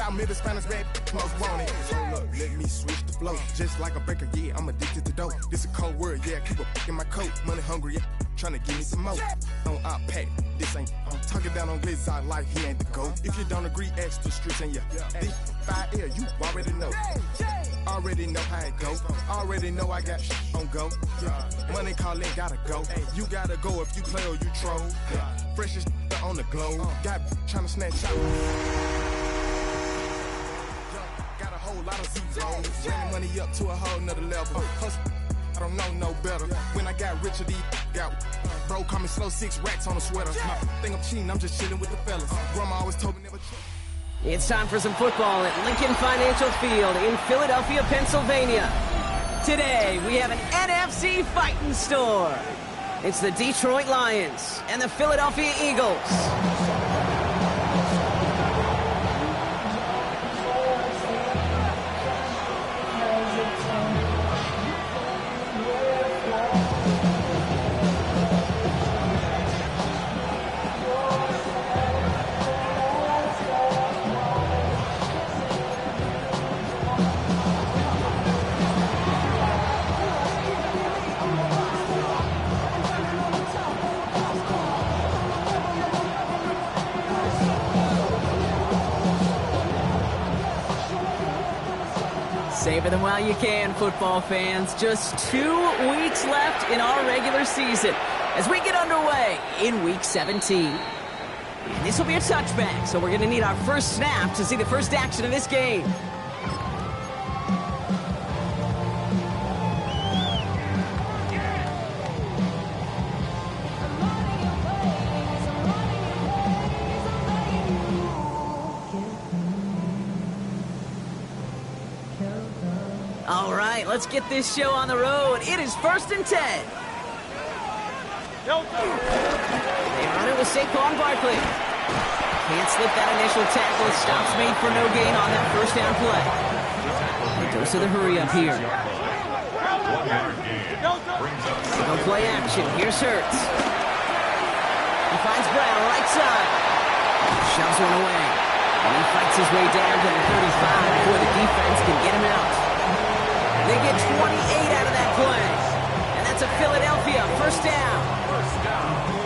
South Middle Spanish bad most wanted. Hold up, let me switch the flow. Just like a baker, yeah, I'm addicted to dope. This a cold word, yeah, keep a in my coat. Money hungry, yeah, trying to give me some more. On our pack, this ain't. I'm talking down on Glitz out like he ain't the GOAT. If you don't agree, ask the streets and deep 5 air, you already know. Already know how it go. Already know I got on go. Money calling, gotta go. You gotta go if you play or you troll. Freshest on the globe. Got trying to snatch out. Got a whole lot of zeros. Running money up to a whole nother level. Hustle, I don't know no better. When I got rich, these got bro call me slow 6 racks on a sweater. Think I'm cheating, I'm just chilling with the fellas. Grandma always told me never cheat. It's time for some football at Lincoln Financial Field in Philadelphia, Pennsylvania. Today, we have an NFC fighting store. It's the Detroit Lions and the Philadelphia Eagles. Savor them while you can, football fans. Just 2 weeks left in our regular season as we get underway in Week 17. And this will be a touchback, so we're going to need our first snap to see the first action of this game. All right, let's get this show on the road. It is 1st and 10. They run it with Saquon Barkley. Can't slip that initial tackle. Stops made for no gain on that first down play. He goes to the hurry up here. Single play action. Here's Hurts. He finds Brown right side. Shoves one away. And he fights his way down to the 35 before the defense can get him out. They get 28 out of that play. And that's a Philadelphia first down.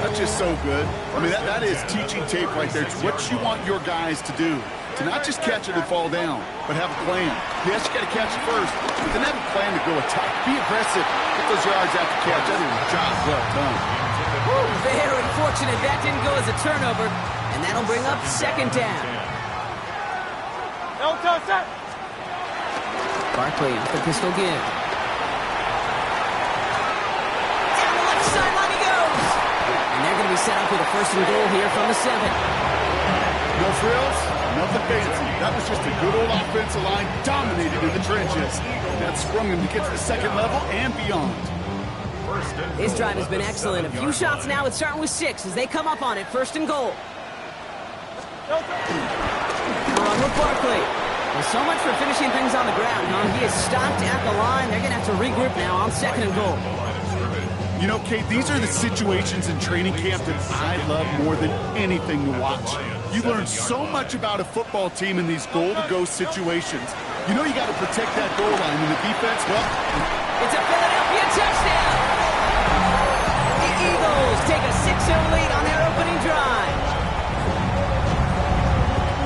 That's just so good. I mean, that is teaching tape right there. It's what you want your guys to do. To not just catch it and fall down, but have a plan. Yes, you got to catch it first, but then have a plan to go attack. Be aggressive. Get those yards after catch. That is a job well done. Woo, very fortunate that didn't go as a turnover. And that'll bring up 2nd down. Barkley off the pistol give. Down the left sideline he goes. And they're going to be set up with a 1st and goal here from the 7. No frills, nothing fancy. That was just a good old offensive line dominated in the trenches. That sprung him to get to the 2nd level and beyond. This drive has been excellent. A few shots now. It's starting with 6 as they come up on it. 1st and goal. Run with Barkley. Well, so much for finishing things on the ground, huh? He is stopped at the line. They're going to have to regroup now on 2nd and goal. You know, Kate, these are the situations in training camp that I love more than anything to watch. You learn so much about a football team in these goal-to-go situations. You know you got to protect that goal line, and the defense, well... It's a Philadelphia touchdown! The Eagles take a 6-0 lead on their opening drive.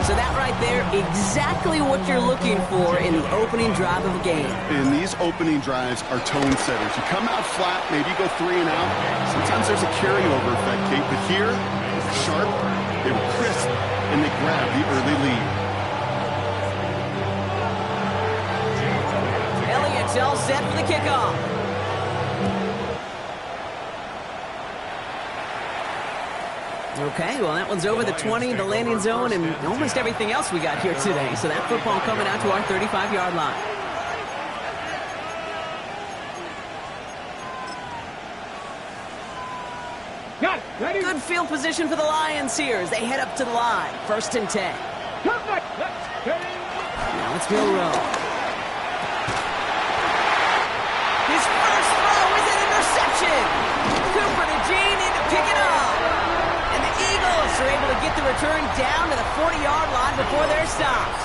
So that right there, exactly what you're looking for in the opening drive of a game. And these opening drives are tone setters. You come out flat, maybe you go 3 and out. Sometimes there's a carryover effect, Kate. But here, they were sharp, they were crisp, and they grabbed the early lead. Elliott's all set for the kickoff. Okay, well, that one's over the 20, the landing zone, and almost everything else we got here today. So that football coming out to our 35-yard line. Good field position for the Lions here as they head up to the line. 1st and 10. Now it's Milroe. His first throw is an interception. Cooper to Gene in to pick it up. And the Eagles are able to get the return down to the 40-yard line before they're stopped.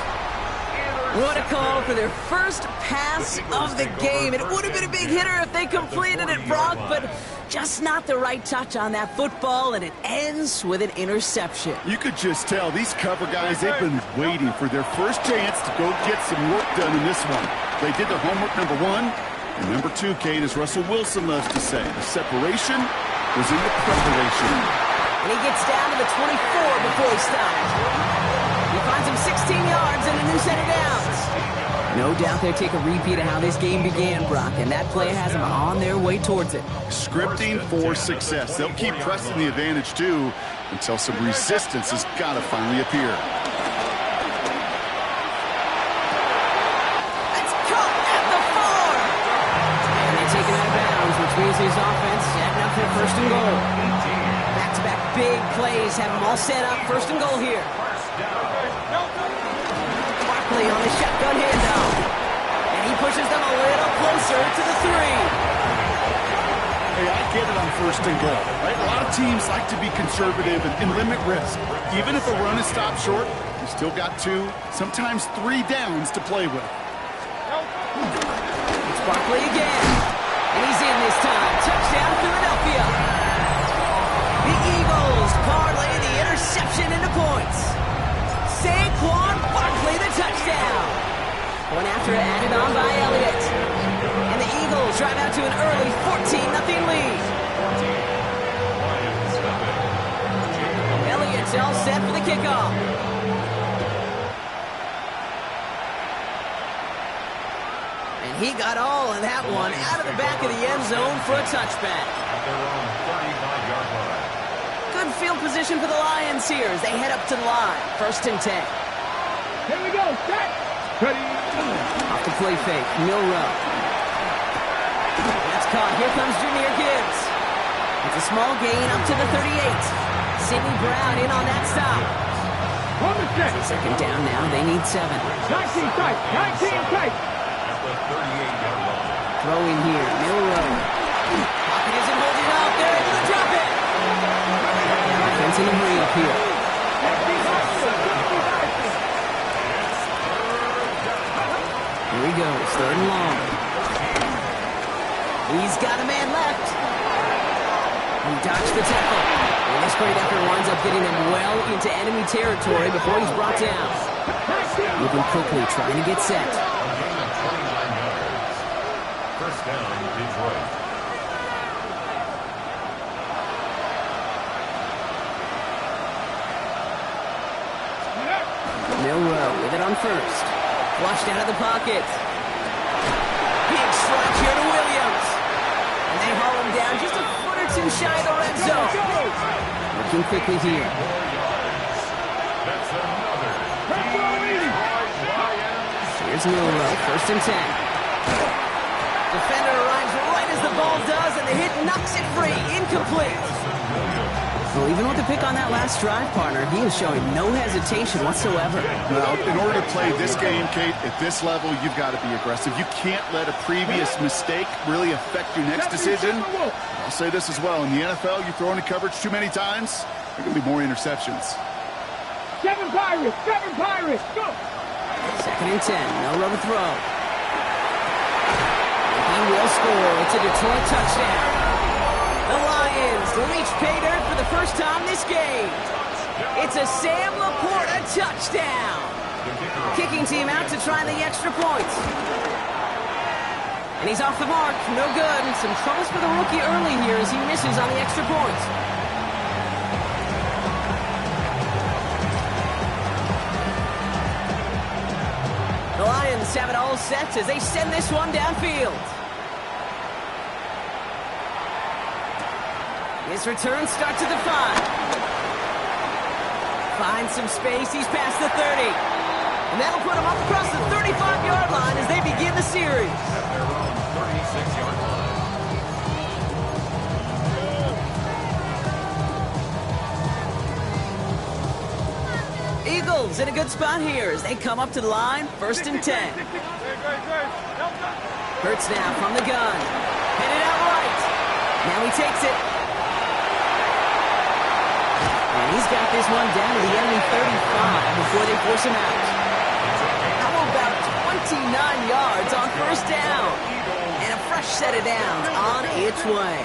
What a call for their first pass of the game. It would have been a big hitter if they completed it, Brock, but just not the right touch on that football, and it ends with an interception. You could just tell these cover guys, they've been waiting for their first chance to go get some work done in this one. They did their homework, number one. And number two, Kate, as Russell Wilson loves to say, the separation was in the preparation. And he gets down to the 24 before he stops. He finds him 16 yards and a new set of downs. No doubt they'll take a repeat of how this game began, Brock, and that play has them on their way towards it. Scripting for success. They'll keep pressing the advantage, too, until some resistance has got to finally appear. That's caught at the 4. And they take it out of bounds, which means his offense setting up for first and goal. Back-to-back big plays have them all set up. First and goal here. Barkley on the shotgun handoff. And he pushes them a little closer to the 3. Hey, I get it on first and goal, right? A lot of teams like to be conservative and limit risk. Even if a run is stopped short, you still got 2, sometimes 3 downs to play with. It's Barkley again. And he's in this time. Touchdown, Philadelphia. The Eagles parlay the interception into points. Saquon Barkley, the touchdown. One after added on by Elliott. And the Eagles drive out to an early 14-0 lead. Elliott's all set for the kickoff. And he got all of that one out of the back of the end zone for a touchback. Good field position for the Lions here as they head up to the line. First and 10. Here we go, set. Ready. Off the play fake, Milrow. That's caught. Here comes Jahmyr Gibbs. It's a small gain up to the 38. Sidney Brown in on that stop. On the set. Second down now. They need 7. 19 tight. 19 tight. Throw in here, Milrow. Pocket isn't holding up. They're able to drop it. Offense in a hurry up here. Here he goes, third and long. He's got a man left. He dodged the tackle. And this great effort winds up getting him well into enemy territory before he's brought down. Moving quickly, trying to get set. First down, Detroit. Milrow with it on first. Flushed out of the pocket. Big slide here to Williams. And they haul him down just a foot or two shy of the red zone. Looking quickly here. Here's Milrow, first and 10. Defender arrives right as the ball does, and the hit knocks it free. Incomplete. Well, even with the pick on that last drive, partner, he is showing no hesitation whatsoever. Well, in order to play this game, Kate, at this level, you've got to be aggressive. You can't let a previous mistake really affect your next decision. I'll say this as well. In the NFL, you throw into coverage too many times, there are going to be more interceptions. 7 Pirates. 7 Pirates. Go. Second and 10. No rubber throw. He will score. It's a Detroit touchdown. The Lions reach pay dirt for the first time this game. It's a Sam Laporta touchdown. Kicking team out to try the extra points. And he's off the mark. No good. Some troubles for the rookie early here as he misses on the extra points. The Lions have it all set as they send this one downfield. His return starts at the 5. Finds some space. He's past the 30. And that'll put him up across the 35-yard line as they begin the series. At their own 36-yard line. Eagles in a good spot here as they come up to the line. First and 10. Hurts now from the gun. Headed out right. Now he takes it. And he's got this one down to the enemy 35 before they force him out. How about first down. And a fresh set of downs on its way.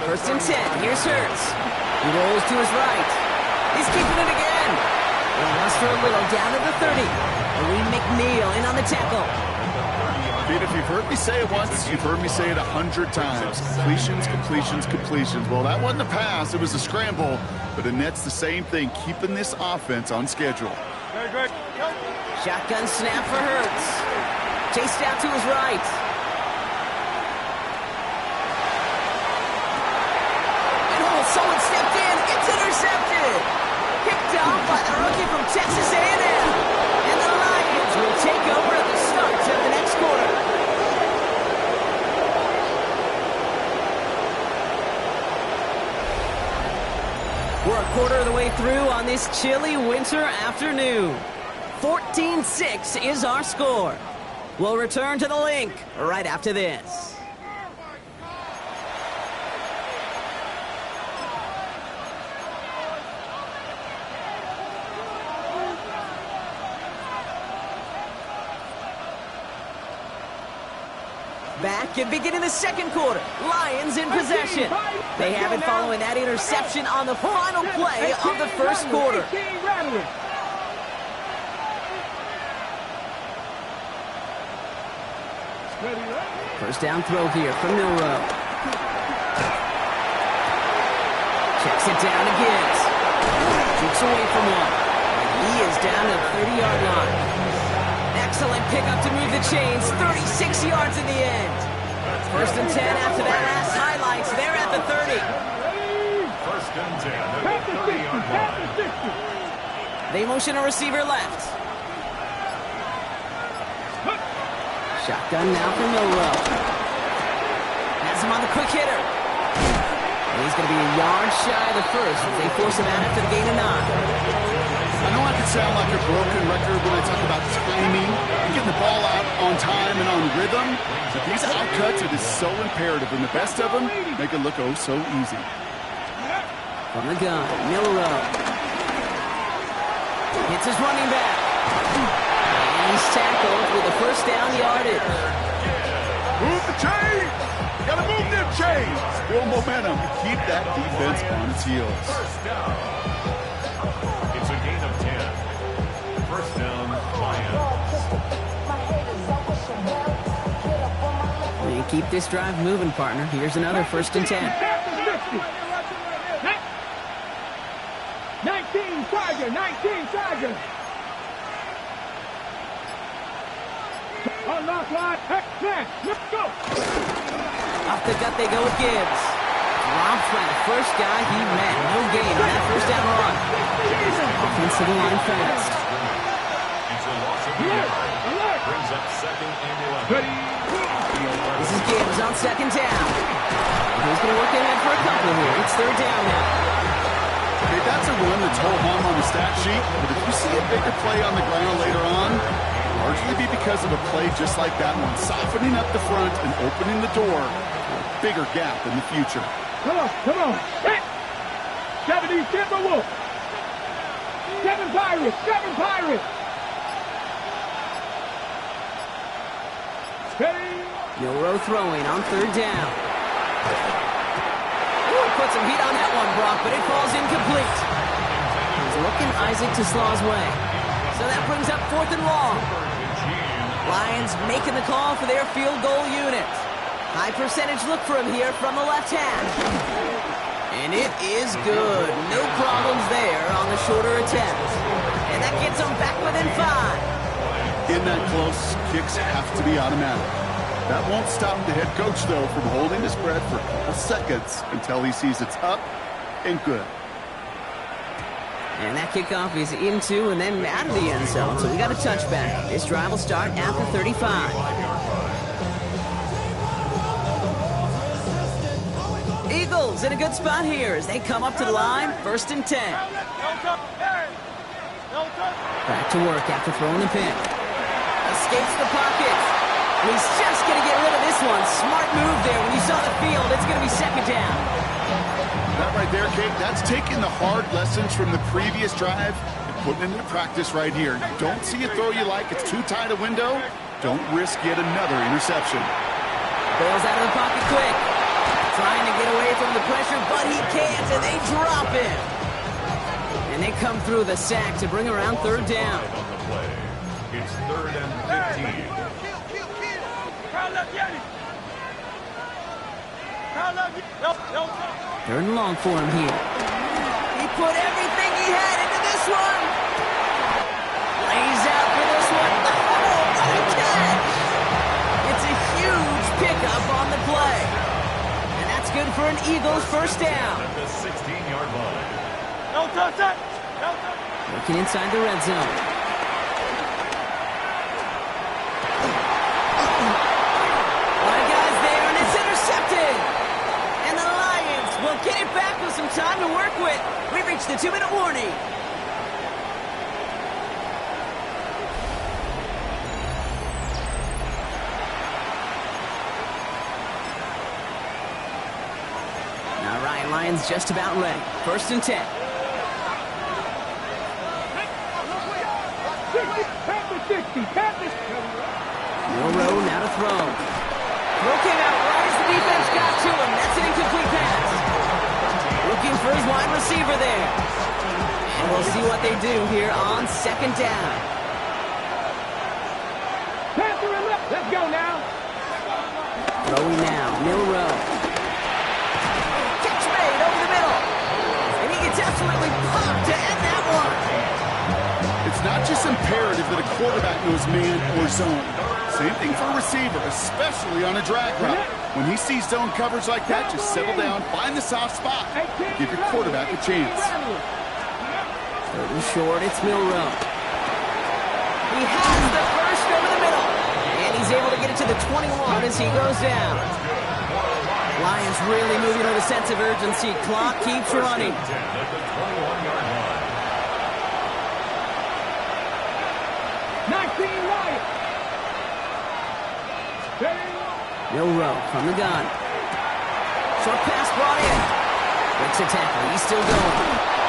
First and 10. Here's Hurts. He rolls to his right. He's keeping it again. And lost for a little down to the 30. Lee McNeil in on the tackle. Pete, if you've heard me say it once, you've heard me say it 100 times. Completions, completions, completions. Well, that wasn't a pass. It was a scramble. But Annette's the same thing, keeping this offense on schedule. Shotgun snap for Hurts. Chased out to his right. And someone stepped in. It's intercepted. Picked off by the rookie from Texas A&M. And the Lions will take over at the start of the next quarter. We're a quarter of the way through on this chilly winter afternoon. 14-6 is our score. We'll return to the link right after this. Back and beginning the second quarter. Lions in possession. They have it following that interception on the final play of the first quarter. First down throw here from Milroe. Checks it down to Gibbs. Jukes away from one. He is down to the 30-yard line. Excellent pickup to move the chains. 36 yards in the end. First and 10 after that last highlights. They're at the 30. First and 10 at the 30-yard line. They motion a receiver left. Shotgun now for Milroe. Has him on the quick hitter. And he's going to be a yard shy of the first as they force him out after the gain of 9. I know I can sound like a broken record when I talk about timing and getting the ball out on time and on rhythm, but these outcuts, it is so imperative, and the best of them make it look oh so easy. From the gun, Milroe. Hits his running back. And he's tackled with a first down yardage. Move the chains! Gotta move them chains! Build momentum to keep that defense on its heels. First down. It's a gain of 10. First down, Lions. They keep this drive moving, partner. Here's another first and 10. 19 Tiger. Unlock line, let's go. Off the gut they go with Gibbs. Drops by the first guy he met. No gain on that first down run. Offensive line fast. It's a loss of the yard. Brings up second and 11. This is Gibbs on second down. He's going to work ahead for a couple here. It's third down now. Okay, that's a run that's ho-hum on the stat sheet, but if you see a bigger play on the ground later on, largely be because of a play just like that one, softening up the front and opening the door for a bigger gap in the future. Come on. Hit. 70 Timberwolves. 7 Pirates. Steady. Milroe throwing on third down. Ooh, put some heat on that one, Brock, but it falls incomplete. He's looking Isaac TeSlaa's way. So that brings up fourth and long. Lions making the call for their field goal unit. High percentage look for him here from the left hand. And it is good. No problems there on the shorter attempt. And that gets them back within 5. In that close, kicks have to be automatic. That won't stop the head coach, though, from holding his breath for a couple seconds until he sees it's up and good. And that kickoff is into and then out of the end zone, so we got a touchback. This drive will start at the 35. Eagles in a good spot here as they come up to the line, first and 10. Back to work after throwing the pin. Escapes the pocket. And he's just going to get rid of this one. Smart move there. When you saw the field, it's going to be second down. That right there, Kate, that's taking the hard lessons from the previous drive and Putting into practice right here. You don't see a throw you like. It's too tight a window. Don't risk yet another interception. Bails out of the pocket quick. Trying to get away from the pressure, but he can't, and they drop him. And they come through the sack to bring around third down. On the play. It's 3rd and 15. Third and long for him here. He put everything he had into this one. Lays out for this one. Oh, what a catch! It's a huge pickup on the play. And that's good for an Eagles first down. At the 16-yard line. Looking inside the red zone. A lot of guys there, and it's intercepted. And the Lions will get it back with some time to work with. We reached the 2-minute warning. All right, Lions just about ready. 1st and 10. Milroe now to throw. Throw came out right as the defense got to him. That's an incomplete pass. Looking for his wide receiver there. And we'll see what they do here on 2nd down. Let's go now. Throwing now, Milroe. Catch made over the middle. And he gets absolutely popped to end that one. It's not just imperative that a quarterback knows man or zone. Same thing for a receiver, especially on a drag route. When he sees zone coverage like that, just settle down, find the soft spot. Give your quarterback a chance. 3rd and short, it's Milroe. He has the first over the middle. And he's able to get it to the 21 as he goes down. Lions really moving with a sense of urgency. Clock keeps running. 10 at the 21-yard line. 19 Lions. Milroe from the gun. Short pass brought in. Breaks a tackle. He's still going.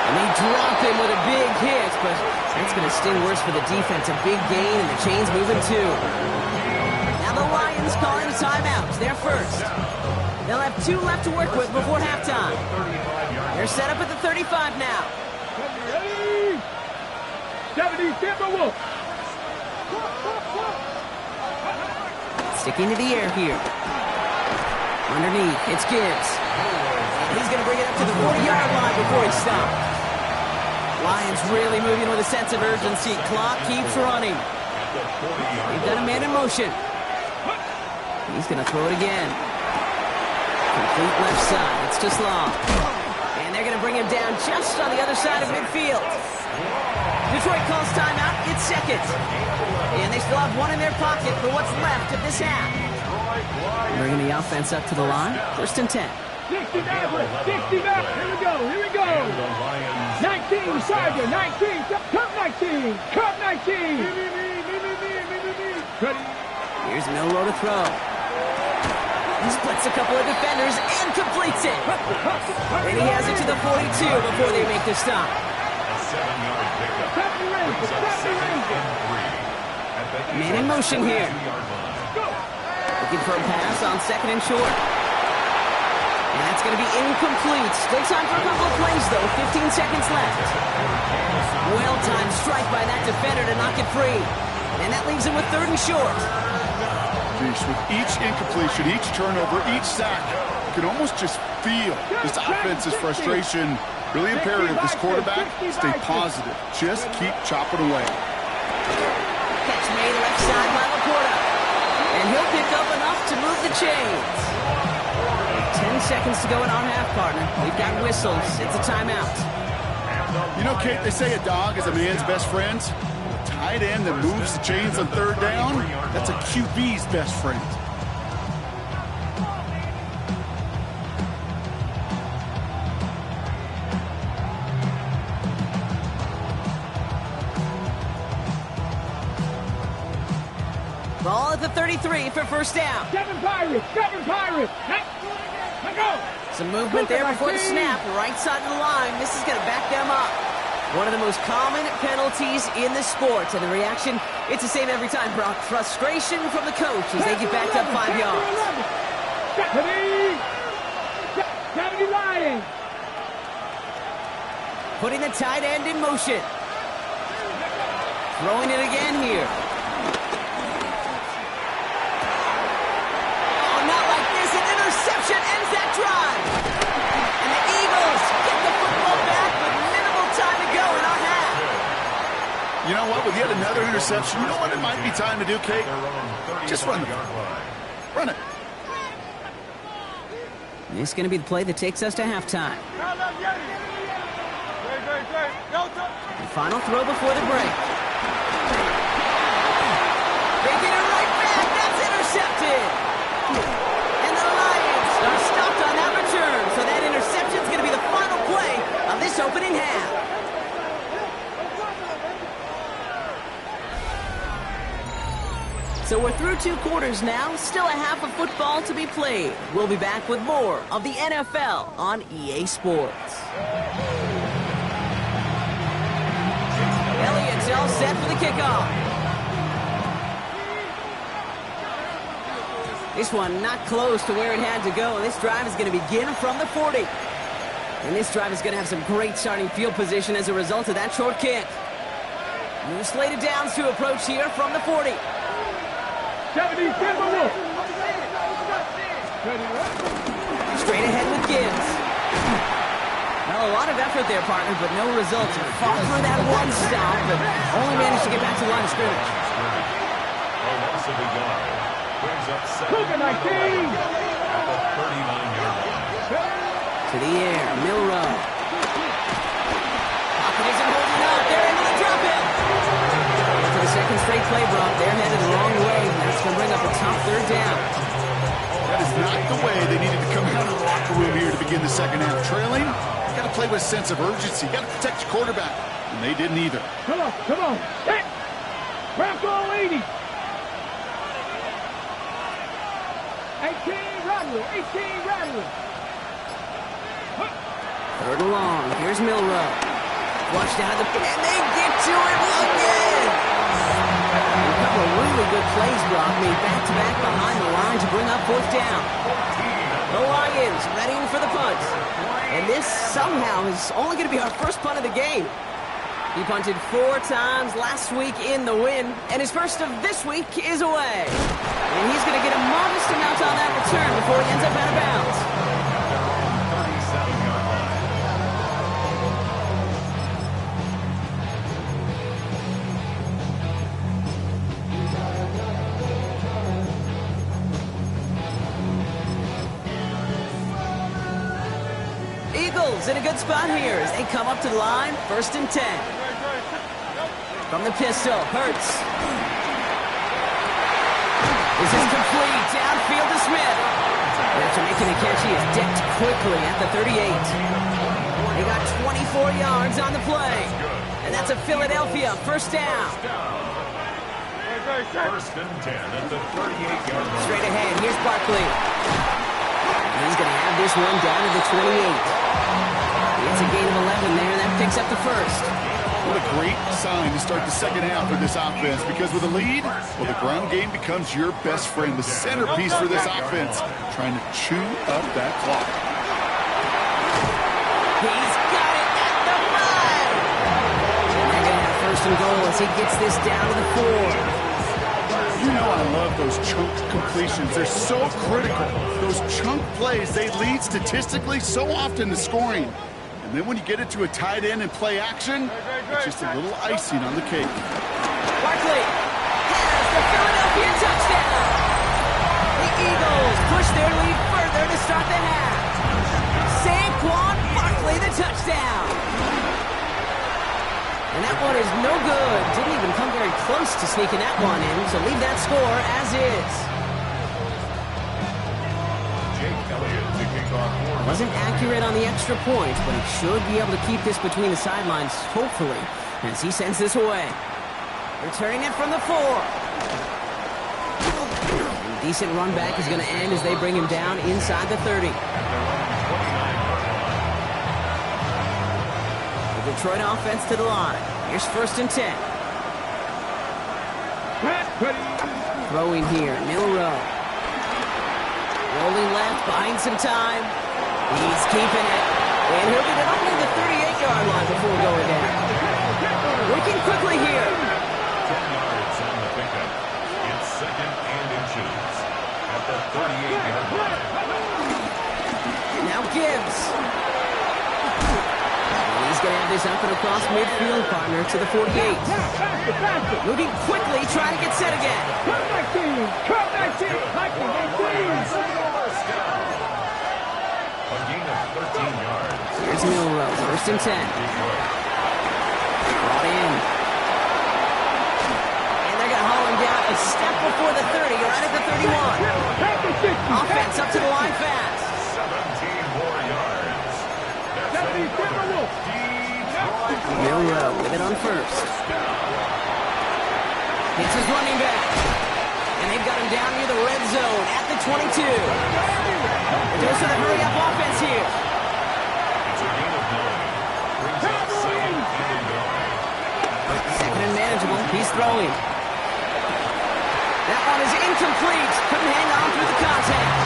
And they drop him with a big hit, but that's going to sting worse for the defense. A big gain, and the chain's moving too. Now the Lions calling a timeout. They're first. They'll have 2 left to work with before halftime. They're set up at the 35 now. 70 Timberwolves. Sticking to the air here. Underneath, it's Gibbs. He's going to bring it up to the 40-yard line before he stops. Lions really moving with a sense of urgency. Clock keeps running. They've got a man in motion. He's going to throw it again. Complete left side. It's just long. And they're going to bring him down just on the other side of midfield. Detroit calls timeout. It's 2nd. And they still have 1 in their pocket for what's left of this half. Bringing the offense up to the line. 1st and 10. 60 back. Here we go. 19, Tiger. 19. Cup 19. Cup 19. Here's Milroe to throw. He splits a couple of defenders and completes it. And he has it to the 42 before they make the stop. A 7-yard pickup. Brings up 2nd and 3. Man in motion here. Looking for a pass on 2nd and short. And that's going to be incomplete. Still time for a couple of plays, though. 15 seconds left. Well-timed strike by that defender to knock it free. And that leaves him with 3rd and short. With each incompletion, each turnover, each sack, you can almost just feel this offense's frustration. Really imperative this quarterback stay positive. Just keep chopping away. Catch made left side by Laporta. And he'll pick up enough to move the chains. 10 seconds to go in our half, partner. We've got whistles. It's a timeout. You know, Kate, they say a dog is a man's best friend. A tight end that moves the chains on 3rd down, that's a QB's best friend. Ball at the 33 for 1st down. 7 Pirates. Let's go. Some movement there before the snap. Right side of the line. This is going to back them up. One of the most common penalties in the sport, and the reaction, it's the same every time, Brock. Frustration from the coach as they get backed up 5 yards. 70 Lions. Putting the tight end in motion. Throwing it again here. Oh, not like this. An interception ends that drive. And the Eagles get the football back with minimal time to go in our half. You know what? With yet another interception, you know what it might be time to do, Kate? Just run the ball. Run it. This is going to be the play that takes us to halftime. The final throw before the break. They get it right back. That's intercepted. And the Lions are stopped on that return. So that interception is going to be the final play of this opening half. So we're through 2 quarters now. Still a half of football to be played. We'll be back with more of the NFL on EA Sports. Elliott's all set for the kickoff. This one not close to where it had to go. This drive is going to begin from the 40. And this drive is going to have some great starting field position as a result of that short kick. New slated downs to approach here from the 40. 70, Straight ahead with Gibbs. Well, a lot of effort there, partner, but no results. He fought for that one stop, but only managed to get back to the line of scrimmage. A loss of a yard. Brings up 7 Cougar 19. at the 39-yard line. To the air, Milrow. Pocket isn't holding up. They're into the drop in. For the second straight play, Brock, they're headed the wrong way. That's going to bring up a tough 3rd down. That is not the way they needed to come out of the locker room here to begin the second half. Trailing, you got to play with a sense of urgency. You got to protect your quarterback. And they didn't either. Come on. Hit. Bronco 80. 18 Rattler. 3rd and long. Here's Milrow. Flushed out of the... And they get to it again! A couple of really good plays, Brock, made back-to-back behind the line to bring up 4th down. The Lions readying for the punt. And this somehow is only going to be our first punt of the game. He punted 4 times last week in the win, and his first of this week is away. And he's going to get a modest amount on that return before he ends up out of bounds. 37-yard line. Eagles in a good spot here as they come up to the line, 1st and 10. From the pistol, Hurts. This is complete, downfield to Smith. And after making the catch, he is decked quickly at the 38. They got 24 yards on the play. And that's a Philadelphia 1st down. 1st and 10 at the 38-yard line. Straight ahead, here's Barkley. And he's going to have this one down to the 28. It's a gain of 11 there, and that picks up the 1st. What a great sign to start the second half for this offense, because with a lead, well, the ground game becomes your best friend, the centerpiece for this offense, trying to chew up that clock. He's got it at the 5. And they're going to have 1st and goal as he gets this down to the 4. You know I love those chunk completions. They're so critical. Those chunk plays, they lead statistically so often to scoring. And then when you get it to a tight end and play action, it's just a little icing on the cake. Barkley has the Philadelphia touchdown. The Eagles push their lead further to start the half. Saquon Barkley, the touchdown. And that one is no good. Didn't even come very close to sneaking that one in, so leave that score as is. Jake Elliott to kick off. Wasn't accurate on the extra point, but he should be able to keep this between the sidelines, hopefully, as he sends this away. Returning it from the 4. A decent run back is going to end as they bring him down inside the 30. Detroit offense to the line. Here's 1st and 10. Throwing here, Milroe. Rolling left, buying some time. He's keeping it. And he'll get it only the 38-yard line before going down. Working quickly here. 10 yards on the pickup. It's 2nd and inches at the 38-yard line. Now Gibbs. And he's going to have this up and across midfield, partner, to the 48. Moving quickly, trying to get set again. Cut 19! Cut 19! A gain of 13 yards. Here's Milroe, 1st and 10. Brought in. And they're going to haul him down a step before the 30, right at the 31. Offense up to the line fast. 17 more yards. That's Detroit. Milroe with it on 1st. It's his running back. And they've got him down near the red zone at the 22. There's the hurry-up offense here. It's a gain of 9. Brings up 2nd and going. 2nd and manageable. He's throwing. That one is incomplete. Couldn't hang on through the contact.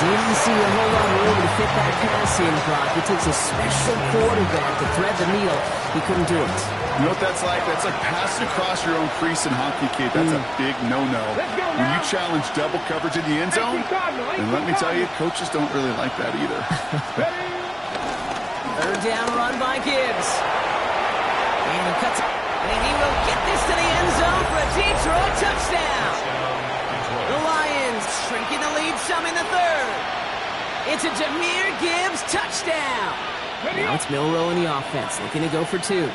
Didn't see a whole lot of room to fit that pass in, Brock. It takes a special quarterback to thread the needle. He couldn't do it. You know what that's like? That's like passing across your own crease in hockey, kid. That's a big no-no. When you challenge double coverage in the end zone, and let me tell you, coaches don't really like that either. 3rd down run by Gibbs. And he cuts it. And he will get this to the end zone for a Detroit touchdown. The Lions shrinking the lead some in the 3rd. It's a Jahmyr Gibbs touchdown. Now it's Milroe in the offense, looking to go for 2.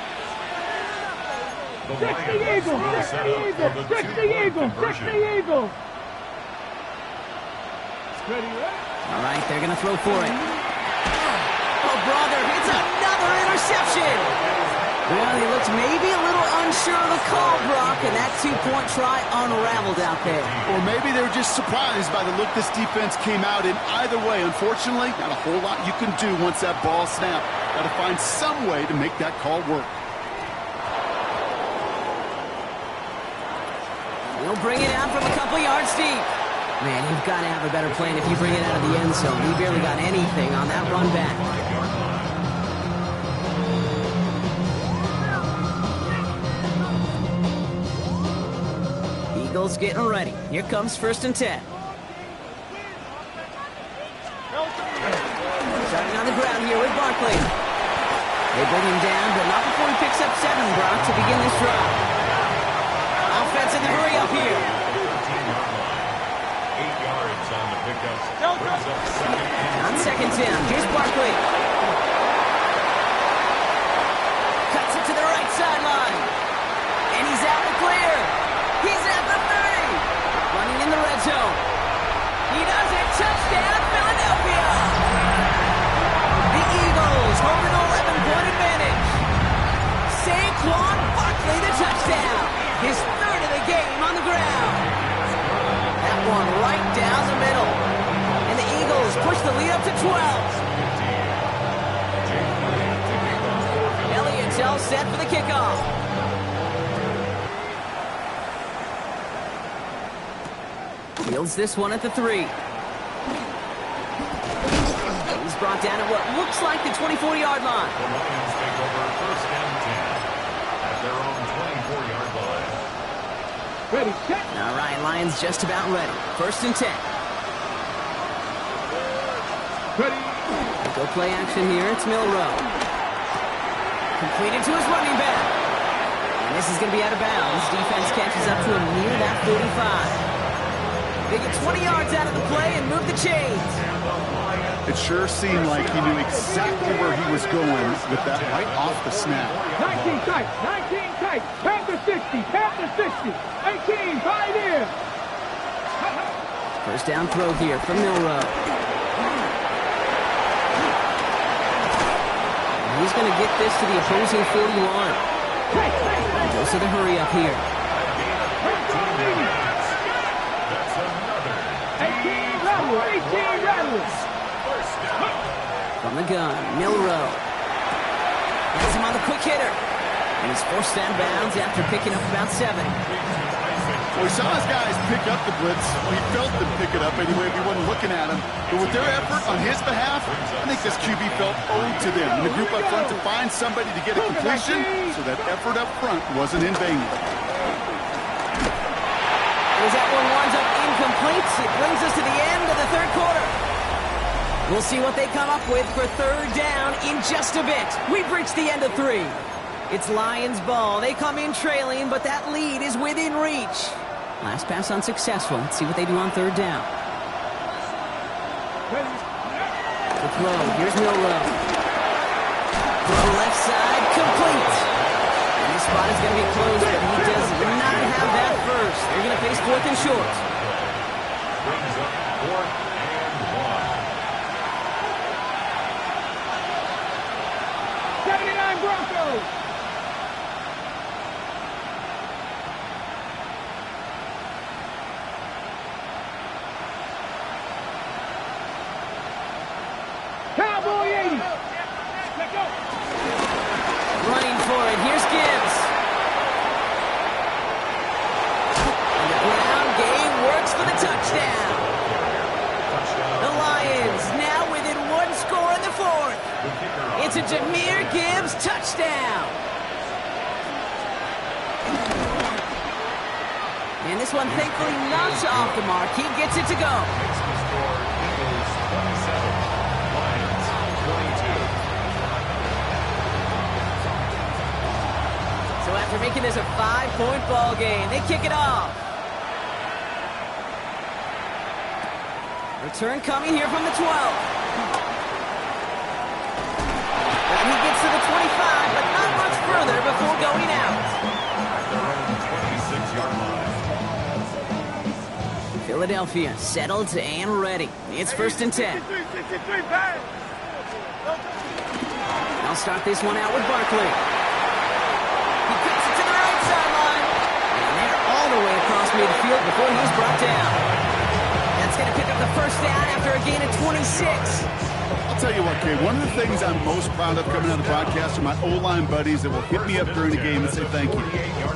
The Fix the Lions Eagles! will Fix set the up for Eagles! the Fix the two-point Eagles! Fix conversion. the Eagles! All right, they're going to throw for it. Oh, brother, it's another interception. Well, he looks maybe a little unsure of the call, Brock, and that 2-point try unraveled out there. Or maybe they were just surprised by the look this defense came out in. Either way, unfortunately, not a whole lot you can do once that ball snapped. Got to find some way to make that call work. He'll bring it out from a couple yards deep. Man, you've got to have a better plan if you bring it out of the end zone. He barely got anything on that run back. Eagles getting ready. Here comes 1st and 10. Starting on the ground here with Barkley. They bring him down, but not before he picks up 7, Brock, to begin this drive. Offense in the hurry up here. 8 yards on the pickup. Brings up 2nd and On 2nd down, here's Barkley. Cuts it to the right sideline. And he's out the clear. He's at the 30. Running in the red zone. He does it. Touchdown, Philadelphia. The Eagles hold an 11-point advantage. Saquon Barkley, the touchdown. His 3rd of the game on the ground. That one right down the middle. And the Eagles push the lead up to 12. Elliott's all set for the kickoff. Fields this one at the 3. He's brought down at what looks like the 24-yard line. the Lions take over 1st and 10 at their own 24-yard line. Ready, set. All right, Lions just about ready. 1st and 10. Ready. Go play action here. It's Milroe. Completed to his running back. And this is going to be out of bounds. Defense catches up to him near that 45. They get 20 yards out of the play and move the chains. It sure seemed like he knew exactly where he was going with that right off the snap. 19 tight. 19 tight. Panther 60. Panther 60. 18. 5 in. 1st down throw here from Milroe. And he's going to get this to the opposing 41. And goes to the hurry up here. 18 rattle. 18 rattle. From the gun, Milroe. on the quick hitter. And he's forced out of bounds after picking up about 7. Well, we saw his guys pick up the blitz. We felt them pick it up anyway if we wasn't looking at him. But with their effort on his behalf, I think this QB felt owed to them. And the group up front to find somebody to get a completion so that effort up front wasn't in vain. As that one winds up incomplete, it brings us to the end of the third quarter. We'll see what they come up with for third down in just a bit. We've reached the end of 3. It's Lions ball. They come in trailing, but that lead is within reach. Last pass unsuccessful. Let's see what they do on third down. The throw. Here's Milrow. Throw left side, complete. And the spot is going to be closed, but he does not have that first. They're going to face 4th and short. Brings up 4th and 1. 79 Broncos. Cowboy 80. Let's go. Running for it. Here's Gibbs. And the ground game works for the touchdown. The Lions now within 1 score in the 4th. It's a Jahmyr Gibbs touchdown. And this one thankfully not off the mark. He gets it to go. Makes the score Eagles 27, Lions 22. So after making this a 5-point ball game, they kick it off. Return coming here from the 12. And he gets to the 25, but not much further before going out. At their own 26-yard line. Philadelphia settled and ready. It's 1st and 10. I'll start this one out with Barkley. He cuts it to the right sideline. And they're all the way across midfield before he's brought down. That's going to pick up the first down after a gain of 26. I'll tell you what, Kay, one of the things I'm most proud of coming out of the broadcast are my O-line buddies that will hit me up during the game and say thank you.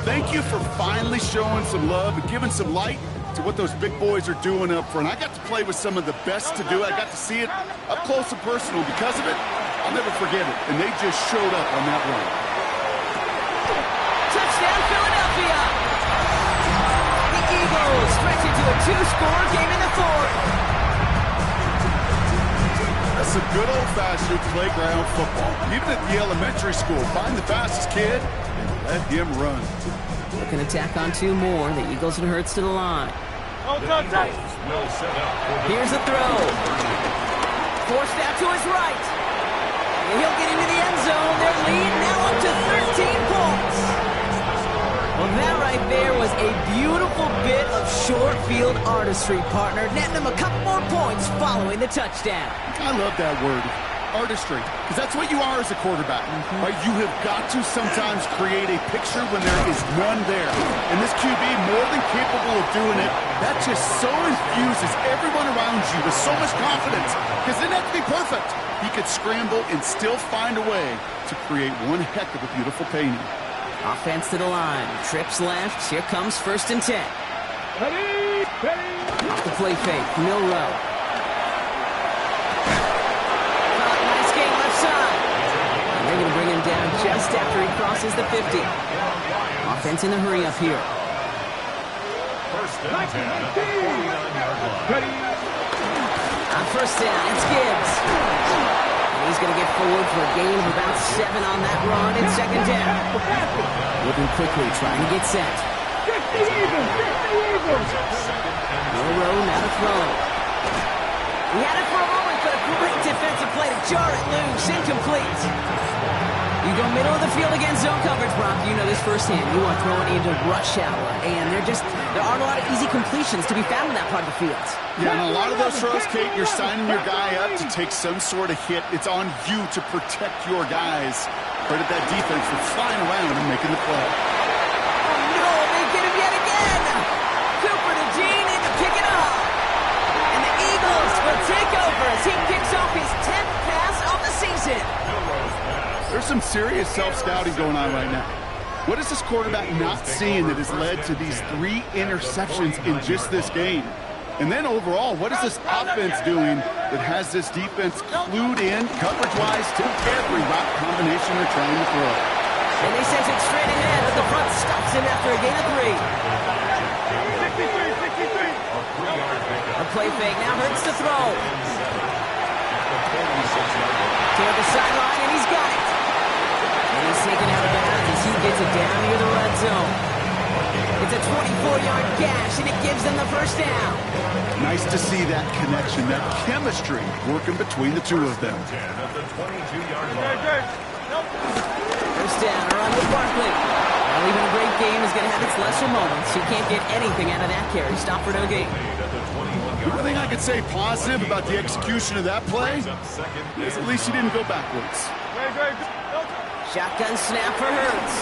Thank you for finally showing some love and giving some light to what those big boys are doing up front. I got to play with some of the best to do it. I got to see it up close and personal. Because of it, I'll never forget it. And they just showed up on that run. Touchdown, Philadelphia! The Eagles stretch into a 2-score game in the 4th. That's some good old-fashioned playground football. Even at the elementary school, find the fastest kid and let him run. Looking to tack on 2 more. The Eagles and Hurts to the line. The Eagles will set up for the Here's a throw. Forced out to his right. And he'll get into the end zone. Their lead now up to 13 points. Well, that right there was a beautiful bit of short field artistry, partner, netting them a couple more points following the touchdown. I love that word, artistry, because that's what you are as a quarterback. Right? You have got to sometimes create a picture when there is none there. And this QB, more than capable of doing it, that just so infuses everyone around you with so much confidence, because it didn't have to be perfect. He could scramble and still find a way to create one heck of a beautiful painting. Offense to the line. Trips left. Here comes 1st and 10. Ready, ready. Off the play fake. Milrow. Nice game left side. And they're going to bring him down just after he crosses the 50. Offense in a hurry up here. 1st and 10 at the 49-yard line. Ready. On 1st down, it's Gibbs. And he's going to get forward for a gain of about 7 on that run in 2nd down. Moving quickly, trying to get set. 50 Eagles, 50 Eagles. Milrow now to throw. He had it for a moment, but a great defensive play to jar it loose. Incomplete. You go middle of the field against zone coverage, Brock. You know this firsthand. You are throwing into rush hour, and there aren't a lot of easy completions to be found in that part of the field. Yeah, and a lot of those throws, Kate, you're signing your guy up to take some sort of hit. It's on you to protect your guys. Credit that defense for flying around and making the play. Oh, no, they get him yet again. Cooper to Jean in to pick it up. And the Eagles will take over as he picks off his 10th pass of the season. There's there's some serious self-scouting going on right now. What is this quarterback not seeing that has led to these 3 interceptions in just this game? And then overall, what is this offense doing that has this defense clued in coverage-wise to every route combination they're trying to throw? And they send it straight ahead, but the front stops him after a gain of 3. A play fake, now Hurts to throw. Toward the sideline, and he's got it. And he's taken out of bounds as he gets it down near the red zone. It's a 24-yard gash, and it gives them the first down. Nice to see that connection, that chemistry working between the two of them. First down, a run with Barkley. Well, even a great game is going to have its lesser moments. You can't get anything out of that carry. Stop for no gain. The only thing I could say positive about the execution of that play is at least he didn't go backwards. Shotgun snap for Hurts.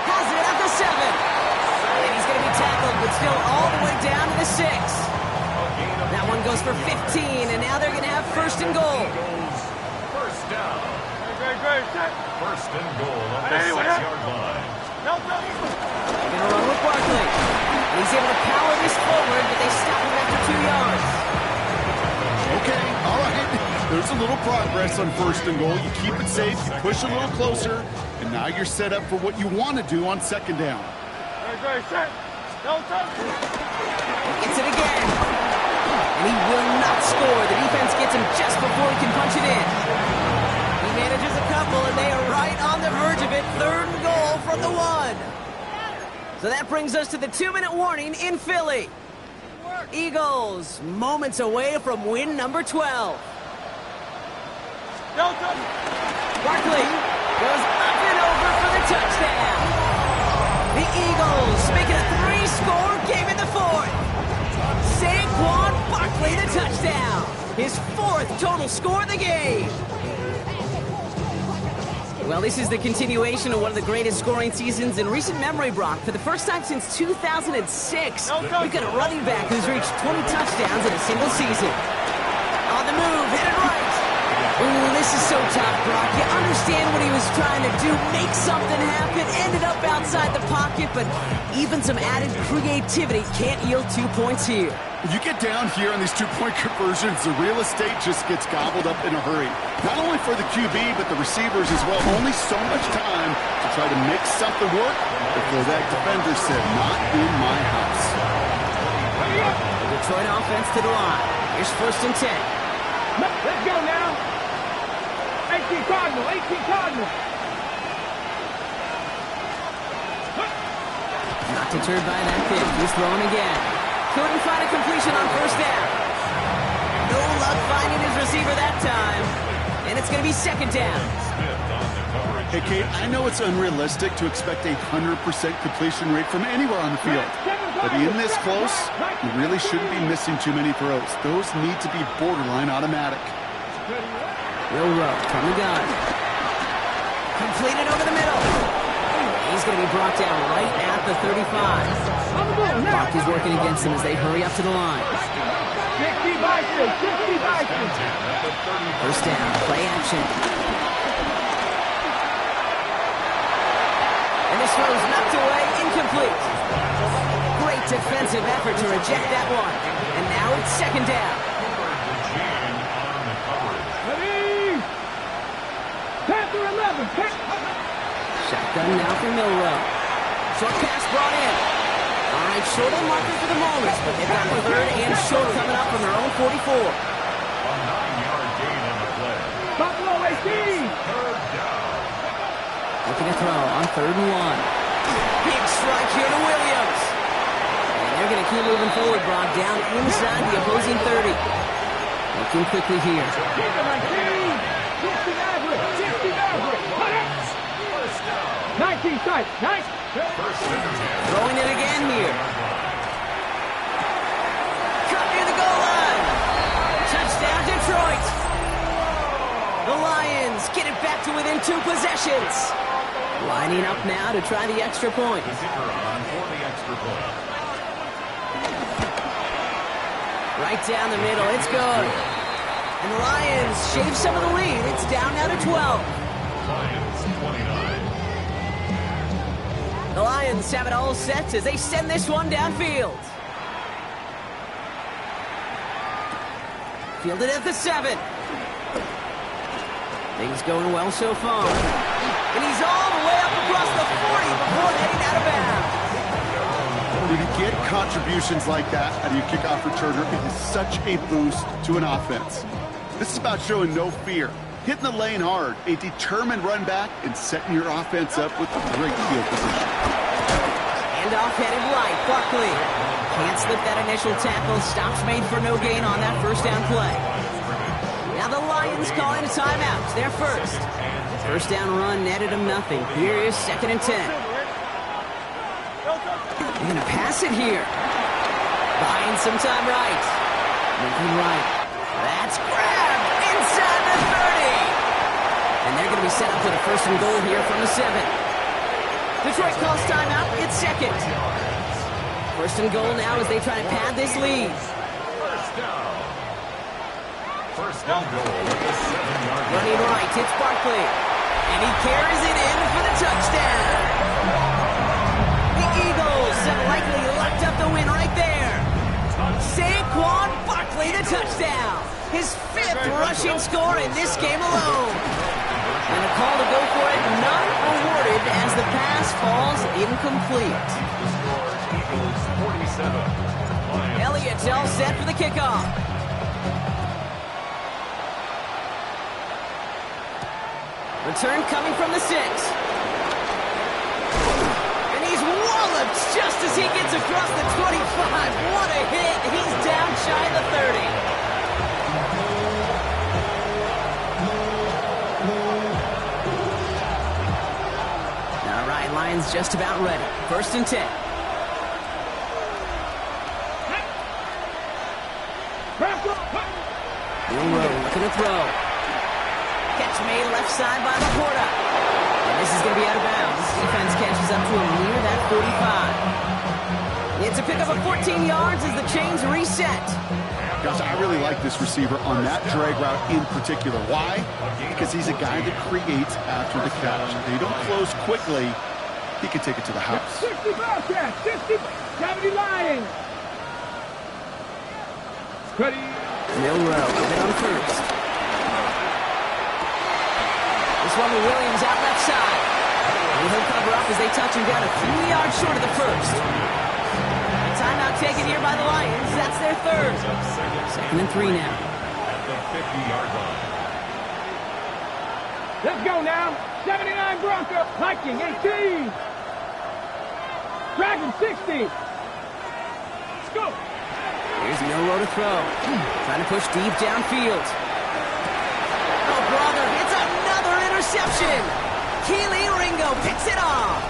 Has it at the 7. And he's going to be tackled, but still all the way down to the 6. That one goes for 15, and now they're going to have first and goal. First down. First and goal on the 6-yard line. They're going to run with Barkley. And he's able to power this forward, but they stop him after 2 yards. Okay, all right. There's a little progress on first and goal. You keep it safe, you push a little closer, and now you're set up for what you want to do on second down. Gets it again. And he will not score. The defense gets him just before he can punch it in. He manages a couple, and they are right on the verge of it. Third and goal from the 1. So that brings us to the 2-minute warning in Philly. Eagles moments away from win number 12. Barkley goes up and over for the touchdown. The Eagles make it a 3-score game in the 4th. Saquon Barkley the touchdown. His 4th total score of the game. Well, this is the continuation of one of the greatest scoring seasons in recent memory, Brock. For the first time since 2006, we've got a running back who's reached 20 touchdowns in a single season. On the move, hit it right. Ooh, this is so tough, Brock. You understand what he was trying to do, make something happen, ended up outside the pocket, but even some added creativity can't yield 2 points here. You get down here on these 2-point conversions, the real estate just gets gobbled up in a hurry. Not only for the QB, but the receivers as well. Only so much time to try to make something work before that defender said, not in my house. The Detroit offense to the line. Here's first and 10. Let's go now. 18 Cardinal, 18 Cardinal. Not deterred by that pitch. He's throwing again. Couldn't find a completion on first down. No luck finding his receiver that time. And it's going to be second down. Hey, Kate, I know it's unrealistic to expect a 100% completion rate from anywhere on the field. But in this close, you really shouldn't be missing too many throws. Those need to be borderline automatic. Will Rowe from the gun. Completed over the middle. He's going to be brought down right at the 35. Clock is working against them as they hurry up to the line. 60 Bison, 60 Bison. First down, play action. And this throw's knocked away, incomplete. Great defensive effort to reject that one. And now it's second down. Panther 11. Shotgun now for Milroe. Short pass brought in. All right, short on marker for the moment, but they've got the third and short coming up from their own 44. A 9-yard gain on the play. Buffalo 18. Third down. Looking to throw on 3rd and 1. Big strike here to Williams. And they're going to keep moving forward, Brock, down inside the opposing 30. Looking quickly here. 19 sight. Nice. Throwing it again here. Cut near the goal line. Touchdown, Detroit. The Lions get it back to within 2 possessions. Lining up now to try the extra point. The kicker on for the extra point. Right down the middle. It's good. And the Lions shave some of the lead. It's down now to 12. Lions 29. The Lions have it all set as they send this one downfield. Fielded at the 7. Things going well so far. And he's all the way up across the 40 before heading out of bounds. When you get contributions like that out of your kickoff returner, it is such a boost to an offense. This is about showing no fear, hitting the lane hard, a determined run back, and setting your offense up with a great field position. Handoff headed right, Barkley. Can't slip that initial tackle. Stops made for no gain on that first down play. Now the Lions calling a timeout. They're first. First down run netted them nothing. Here is 2nd and 10. They're going to pass it here. Buying some time right. Moving right. That's grabbed inside the 30. And they're going to be set up for the 1st and goal here from the 7. Detroit calls timeout. It's 2nd. 1st and goal now as they try to pad this lead. First down. First down goal at the 7-yard line. Running right, it's Barkley. And he carries it in for the touchdown. The Eagles have likely locked up the win right there. Saquon Barkley, the touchdown. His 5th rushing score in this game alone. And a call to go for it, none awarded as the pass falls incomplete. Eagles 47. Lions. Elliott's all set for the kickoff. Return coming from the 6. And he's walloped just as he gets across the 25. What a hit. He's down shy of the 30. All right, Lions just about ready. 1st and 10. Milroe looking to throw. Catch made left side by Laporta. And this is going to be out of bounds. Defense catches up to him near that 45. It's a pickup of 14 yards as the chains reset. Guys, I really like this receiver on that drag route in particular. Why? Because he's a guy that creates after the catch. If they don't close quickly, he can take it to the house. 60 Bobcats, 60, 70 Lions. Ready. Milroe with it on 1st. This one with Williams out left side. And he'll cover up as they touch him down a few yards short of the 1st. Timeout taken here by the Lions. That's their 3rd. 2nd and 3 now. At the 50-yard line. Let's go now. 79 Broncos. Viking 18. Dragon 60. Let's go. Here's Milroe to throw. Trying to push deep downfield. Oh, brother, it's another interception. Keely Ringo picks it off.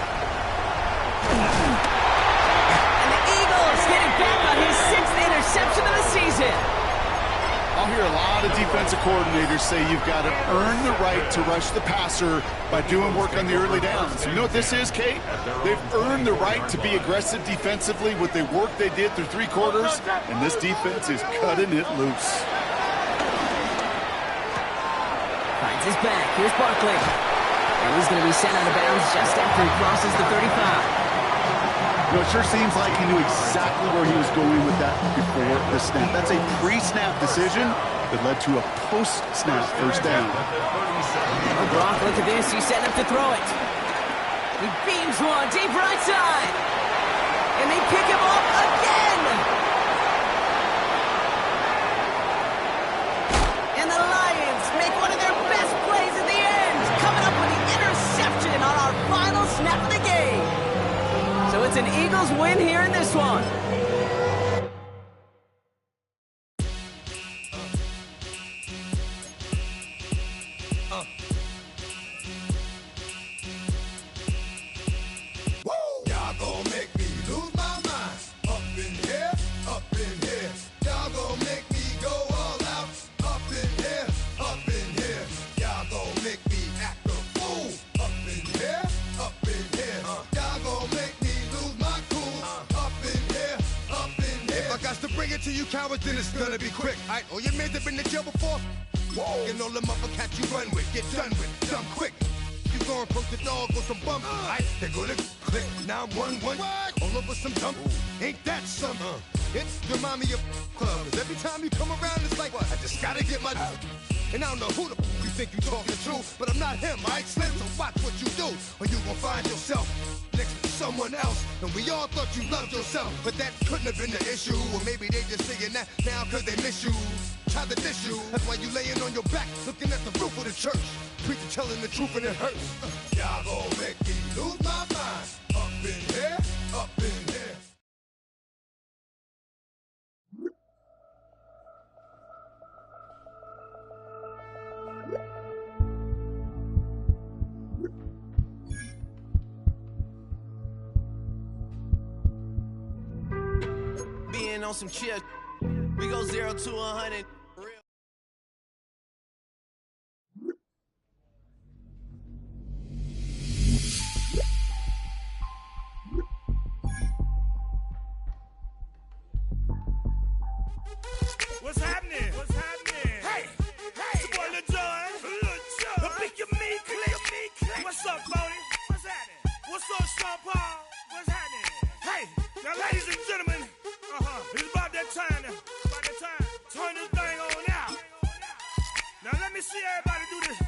And the Eagles get it back on his 6th interception of the season. I'll hear a lot of defensive coordinators say you've got to earn the right to rush the passer by doing work on the early downs. You know what this is, Kate? They've earned the right to be aggressive defensively with the work they did through 3 quarters, and this defense is cutting it loose. Finds his back. Here's Barkley. And he's going to be sent out of bounds just after he crosses the 35. You know, it sure seems like he knew exactly where he was going with that before the snap. That's a pre-snap decision that led to a post-snap first down. Oh, Brock, look at this. He's setting up to throw it. He beams one deep right side. And they pick him off again. And the Lions make one of their best plays at the end, coming up with the interception on our final snap of the game. So it's an Eagles win here in this one. Y'all gon' make me lose my mind. Up in here, up in here. Y'all gon' make me go all out. Up in here, up in here. Y'all gon' make me act a fool. Up in here, up in here. Y'all gon' make me lose my cool. Up in here, cowards, then it's gonna be quick. Alright, all your men have been to jail before? Whoa. And all the motherfuckers you run with, get done with, dumb quick. You gon' approach the dog with some bump. Alright, they're gonna click 911. All over some dump. Ain't that something? It's the mommy of club. 'Cause every time you come around, it's like, I just gotta get my. And I don't know who the you think you talking to, but I'm not him, alright, Slim? So watch what you do, or you gon' find yourself next to someone else. And we all thought you loved yourself, but that couldn't have been the issue. Or maybe they just saying that now 'cause they miss you. Try to diss you. That's why you laying on your back, looking at the roof of the church. Preacher telling the truth and it hurts. Y'all gon' make me lose my mind. Up in here, up in here. Being on some chill, we go 0 to 100. What's happening? What's happening? Hey, it's your boy Lil Jon. The Pick Your Me Click. What's up, Bodie? What's happening? What's up, Sean Paul? What's happening? Hey, now ladies and gentlemen, it's about that time now. About that time. Turn this thing on out. Now let me see everybody do this.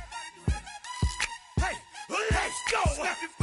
Hey, let's go.